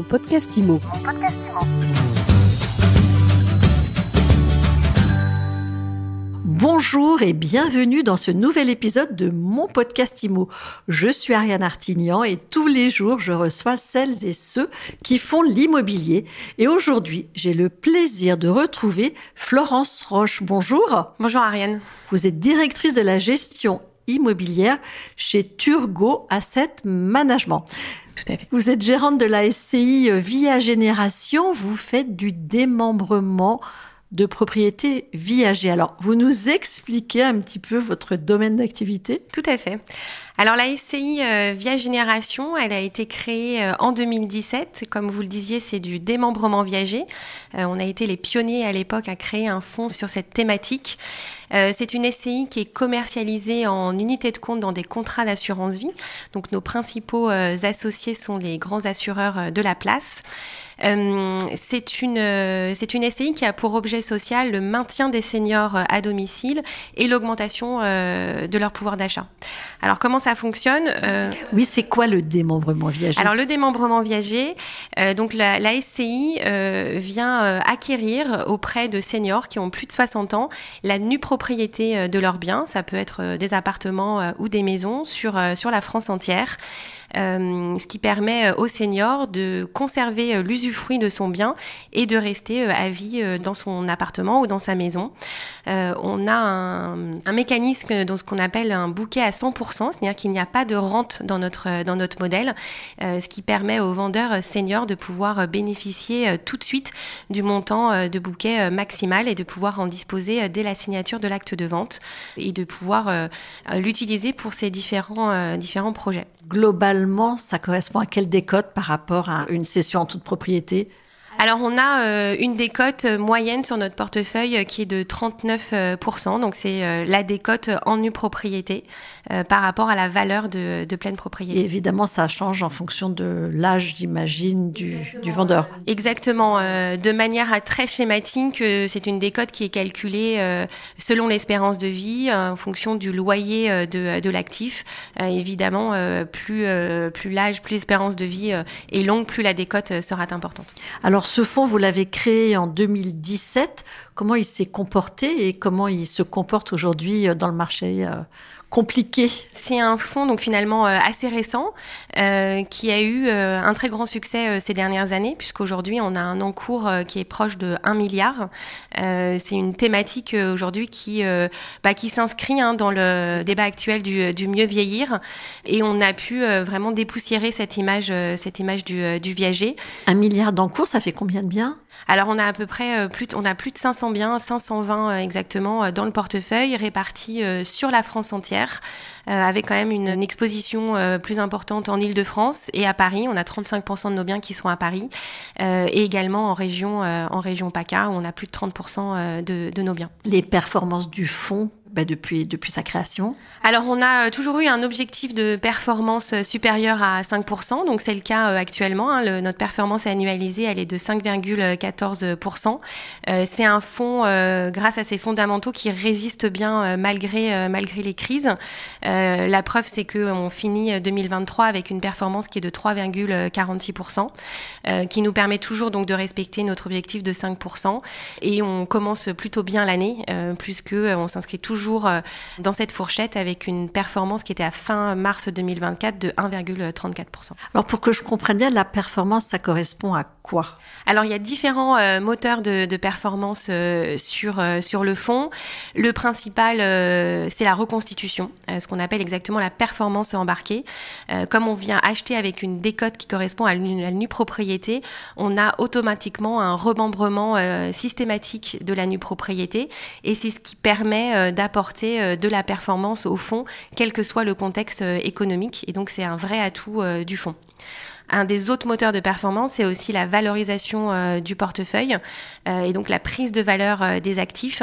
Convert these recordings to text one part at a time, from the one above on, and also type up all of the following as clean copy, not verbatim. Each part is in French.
Mon podcast IMO. Bonjour et bienvenue dans ce nouvel épisode de mon podcast IMO. Je suis Ariane Artignan et tous les jours, je reçois celles et ceux qui font l'immobilier. Et aujourd'hui, j'ai le plaisir de retrouver Florence Roche. Bonjour. Bonjour Ariane. Vous êtes directrice de la gestion immobilière chez Turgot Asset Management. Tout à fait. Vous êtes gérante de la SCI Via Génération. Vous faites du démembrement de propriétés viagées. Alors, vous nous expliquez un petit peu votre domaine d'activité ? Tout à fait. Alors la SCI Via Génération, elle a été créée en 2017. Comme vous le disiez, c'est du démembrement viager. On a été les pionniers à l'époque à créer un fonds sur cette thématique. C'est une SCI qui est commercialisée en unité de compte dans des contrats d'assurance vie. Donc nos principaux associés sont les grands assureurs de la place. C'est une SCI qui a pour objet social le maintien des seniors à domicile et l'augmentation de leur pouvoir d'achat. Alors comment ça fonctionne ? Oui, c'est quoi le démembrement viager ? Alors le démembrement viager, donc la SCI vient acquérir auprès de seniors qui ont plus de 60 ans la nue propriété de leurs biens. Ça peut être des appartements ou des maisons sur la France entière. Ce qui permet aux seniors de conserver l'usufruit de son bien et de rester à vie dans son appartement ou dans sa maison. On a un mécanisme dans ce qu'on appelle un bouquet à 100%, c'est-à-dire qu'il n'y a pas de rente dans notre modèle, ce qui permet aux vendeurs seniors de pouvoir bénéficier tout de suite du montant de bouquet maximal et de pouvoir en disposer dès la signature de l'acte de vente et de pouvoir l'utiliser pour ces différents projets. Globalement, ça correspond à quelle décote par rapport à une cession en toute propriété ? Alors, on a une décote moyenne sur notre portefeuille qui est de 39%. Donc, c'est la décote en nue propriété par rapport à la valeur de pleine propriété. Et évidemment, ça change en fonction de l'âge, j'imagine, du vendeur. Exactement. De manière très schématique, c'est une décote qui est calculée selon l'espérance de vie, en fonction du loyer de l'actif. Évidemment, plus l'âge, plus l'espérance de vie est longue, plus la décote sera importante. Alors, ce fonds, vous l'avez créé en 2017. Comment il s'est comporté et comment il se comporte aujourd'hui dans le marché compliqué ? C'est un fonds donc finalement assez récent qui a eu un très grand succès ces dernières années puisqu'aujourd'hui on a un encours qui est proche de 1 milliard. C'est une thématique aujourd'hui qui s'inscrit dans le débat actuel du mieux vieillir et on a pu vraiment dépoussiérer cette image du viager. 1 milliard d'encours, ça fait combien de biens ? Alors on a à peu près plus de 500 biens, 520 exactement dans le portefeuille répartis sur la France entière avec quand même une exposition plus importante en Île-de-France et à Paris. On a 35% de nos biens qui sont à Paris et également en région PACA où on a plus de 30% de nos biens. Les performances du fonds depuis sa création ? Alors, on a toujours eu un objectif de performance supérieur à 5%. Donc, c'est le cas actuellement. Notre performance annualisée, elle est de 5,14%. C'est un fonds, grâce à ses fondamentaux, qui résiste bien malgré les crises. La preuve, c'est qu'on finit 2023 avec une performance qui est de 3,46%, qui nous permet toujours donc de respecter notre objectif de 5%. Et on commence plutôt bien l'année, puisqu'on s'inscrit toujours dans cette fourchette avec une performance qui était à fin mars 2024 de 1,34%. Alors pour que je comprenne bien, la performance, ça correspond à quoi ? Alors il y a différents moteurs de performance sur le fonds. Le principal, c'est la reconstitution, ce qu'on appelle exactement la performance embarquée. Comme on vient acheter avec une décote qui correspond à la nue propriété, on a automatiquement un remembrement systématique de la nue propriété et c'est ce qui permet d'apporter de la performance au fonds, quel que soit le contexte économique. Et donc, c'est un vrai atout du fonds. Un des autres moteurs de performance, c'est aussi la valorisation du portefeuille et donc la prise de valeur des actifs.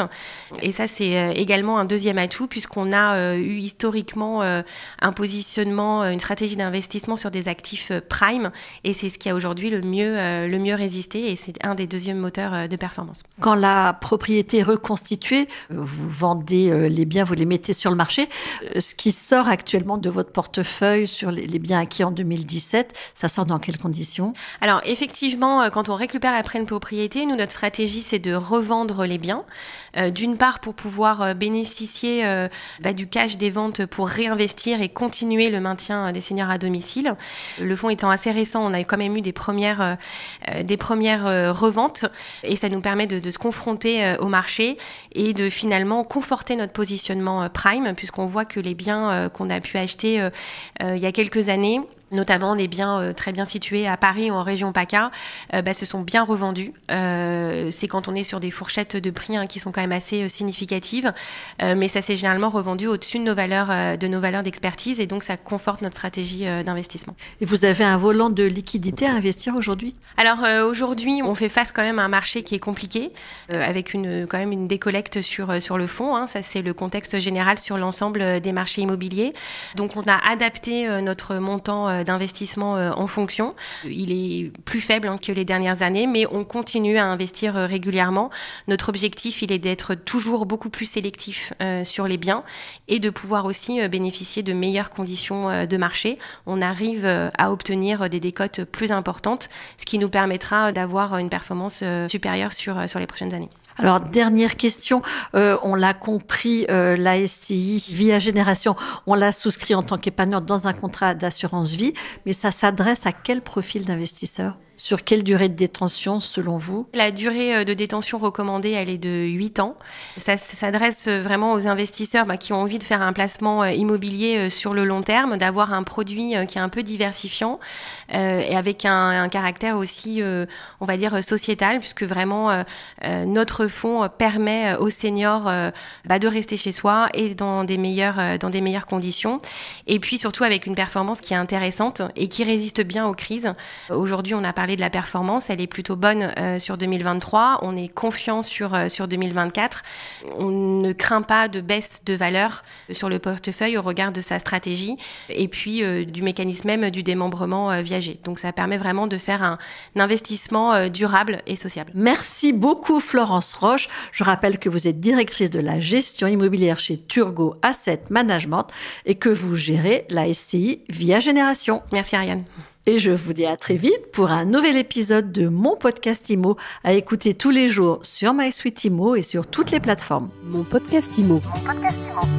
Et ça, c'est également un deuxième atout puisqu'on a eu historiquement un positionnement, une stratégie d'investissement sur des actifs prime et c'est ce qui a aujourd'hui le mieux résisté et c'est un des deuxièmes moteurs de performance. Quand la propriété est reconstituée, vous vendez les biens, vous les mettez sur le marché. Ce qui sort actuellement de votre portefeuille sur les biens acquis en 2017, ça sort dans quelles conditions? Alors effectivement, quand on récupère après une propriété, nous, notre stratégie, c'est de revendre les biens. D'une part, pour pouvoir bénéficier du cash des ventes pour réinvestir et continuer le maintien des seniors à domicile. Le fonds étant assez récent, on a quand même eu des premières reventes et ça nous permet de se confronter au marché et de finalement conforter notre positionnement prime, puisqu'on voit que les biens qu'on a pu acheter il y a quelques années, notamment des biens très bien situés à Paris ou en région PACA, se sont bien revendus. C'est quand on est sur des fourchettes de prix qui sont quand même assez significatives, mais ça s'est généralement revendu au-dessus de nos valeurs d'expertise et donc ça conforte notre stratégie d'investissement. Et vous avez un volant de liquidité à investir aujourd'hui? Alors aujourd'hui, on fait face quand même à un marché qui est compliqué, avec quand même une décollecte sur le fonds. Ça, c'est le contexte général sur l'ensemble des marchés immobiliers. Donc on a adapté notre montant d'investissement en fonction. Il est plus faible que les dernières années, mais on continue à investir régulièrement. Notre objectif, il est d'être toujours beaucoup plus sélectif sur les biens et de pouvoir aussi bénéficier de meilleures conditions de marché. On arrive à obtenir des décotes plus importantes, ce qui nous permettra d'avoir une performance supérieure sur les prochaines années. Alors, dernière question, on l'a compris, la SCI Via Génération, on l'a souscrit en tant qu'épargnant dans un contrat d'assurance vie, mais ça s'adresse à quel profil d'investisseur? Sur quelle durée de détention, selon vous? La durée de détention recommandée, elle est de 8 ans. Ça s'adresse vraiment aux investisseurs qui ont envie de faire un placement immobilier sur le long terme, d'avoir un produit qui est un peu diversifiant et avec un caractère aussi, on va dire, sociétal, puisque vraiment notre fonds permet aux seniors de rester chez soi et dans des meilleures conditions. Et puis surtout avec une performance qui est intéressante et qui résiste bien aux crises. Aujourd'hui, on a parlé de la performance, elle est plutôt bonne sur 2023. On est confiant sur 2024. On ne craint pas de baisse de valeur sur le portefeuille au regard de sa stratégie et puis du mécanisme même du démembrement viager. Donc ça permet vraiment de faire un investissement durable et sociable. Merci beaucoup Florence Roche. Je rappelle que vous êtes directrice de la gestion immobilière chez Turgot Asset Management et que vous gérez la SCI Via Génération. Merci Ariane. Et je vous dis à très vite pour un nouvel épisode de mon podcast IMO à écouter tous les jours sur MySuite IMO et sur toutes les plateformes. Mon podcast IMO. Mon podcast IMO.